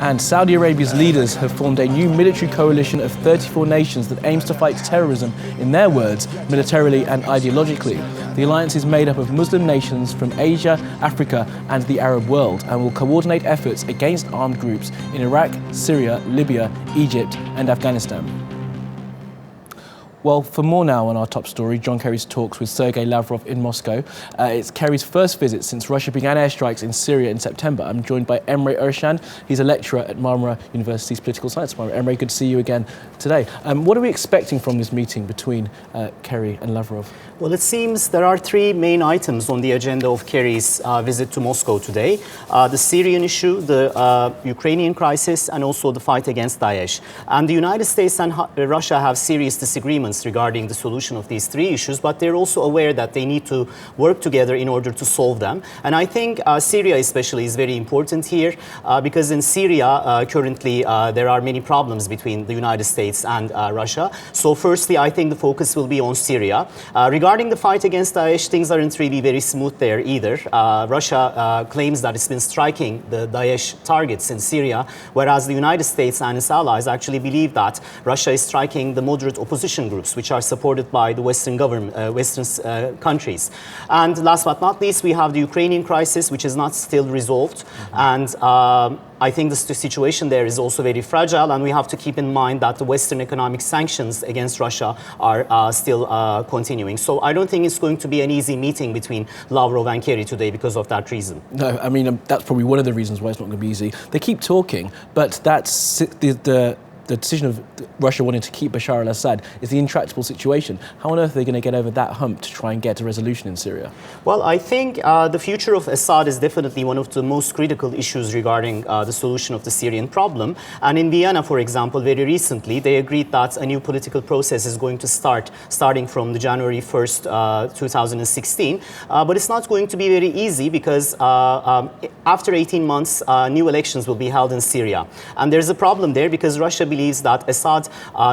And Saudi Arabia's leaders have formed a new military coalition of 34 nations that aims to fight terrorism, in their words, militarily and ideologically. The alliance is made up of Muslim nations from Asia, Africa and the Arab world and will coordinate efforts against armed groups in Iraq, Syria, Libya, Egypt and Afghanistan. Well, for more now on our top story, John Kerry's talks with Sergei Lavrov in Moscow. It's Kerry's first visit since Russia began airstrikes in Syria in September. I'm joined by Emre Ersen. He's a lecturer at Marmara University's Political Science Department. Emre, good to see you again today. What are we expecting from this meeting between Kerry and Lavrov? Well, it seems there are three main items on the agenda of Kerry's visit to Moscow today. The Syrian issue, the Ukrainian crisis, and also the fight against Daesh. And the United States and Russia have serious disagreements regarding the solution of these three issues, but they're also aware that they need to work together in order to solve them. And I think Syria especially is very important here because in Syria currently there are many problems between the United States and Russia. So firstly, I think the focus will be on Syria. Regarding the fight against Daesh, things aren't really very smooth there either. Russia claims that it's been striking the Daesh targets in Syria, whereas the United States and its allies actually believe that Russia is striking the moderate opposition groups, which are supported by the Western government, Western countries. And last but not least, we have the Ukrainian crisis, which is not still resolved. And I think the situation there is also very fragile, and we have to keep in mind that the Western economic sanctions against Russia are still continuing. So I don't think it's going to be an easy meeting between Lavrov and Kerry today because of that reason. No, I mean, that's probably one of the reasons why it's not going to be easy. They keep talking, but that's the decision of Russia wanting to keep Bashar al-Assad is the intractable situation. How on earth are they going to get over that hump to try and get a resolution in Syria? Well, I think the future of Assad is definitely one of the most critical issues regarding the solution of the Syrian problem. And in Vienna, for example, very recently, they agreed that a new political process is going to starting from the January 1st, 2016. But it's not going to be very easy because after 18 months, new elections will be held in Syria. And there's a problem there because Russia believes that Assad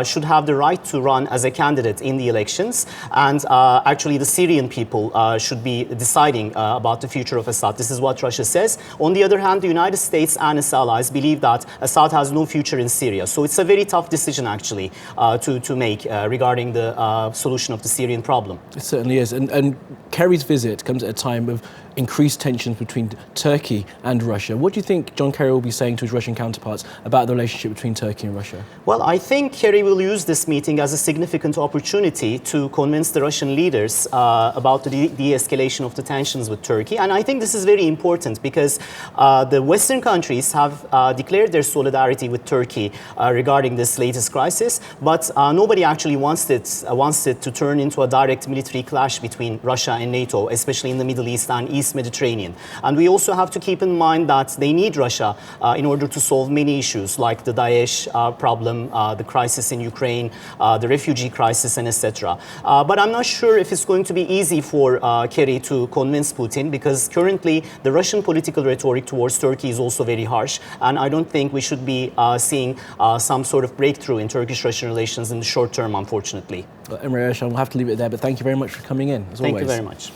should have the right to run as a candidate in the elections, and actually the Syrian people should be deciding about the future of Assad. This is what Russia says. On the other hand, the United States and its allies believe that Assad has no future in Syria. So it's a very tough decision actually to make regarding the solution of the Syrian problem. It certainly is. And Kerry's visit comes at a time of increased tensions between Turkey and Russia. What do you think John Kerry will be saying to his Russian counterparts about the relationship between Turkey and Russia? Well, I think Kerry will use this meeting as a significant opportunity to convince the Russian leaders about the de-escalation of the tensions with Turkey. And I think this is very important because the Western countries have declared their solidarity with Turkey regarding this latest crisis, but nobody actually wants it to turn into a direct military clash between Russia and NATO, especially in the Middle East and East Mediterranean. And we also have to keep in mind that they need Russia in order to solve many issues like the Daesh problem, the crisis in Ukraine, the refugee crisis, and etc. But I'm not sure if it's going to be easy for Kerry to convince Putin because currently the Russian political rhetoric towards Turkey is also very harsh, and I don't think we should be seeing some sort of breakthrough in Turkish-Russian relations in the short term, unfortunately. Well, Emre Erşen, we'll have to leave it there, but thank you very much for coming in, as always. Thank you very much.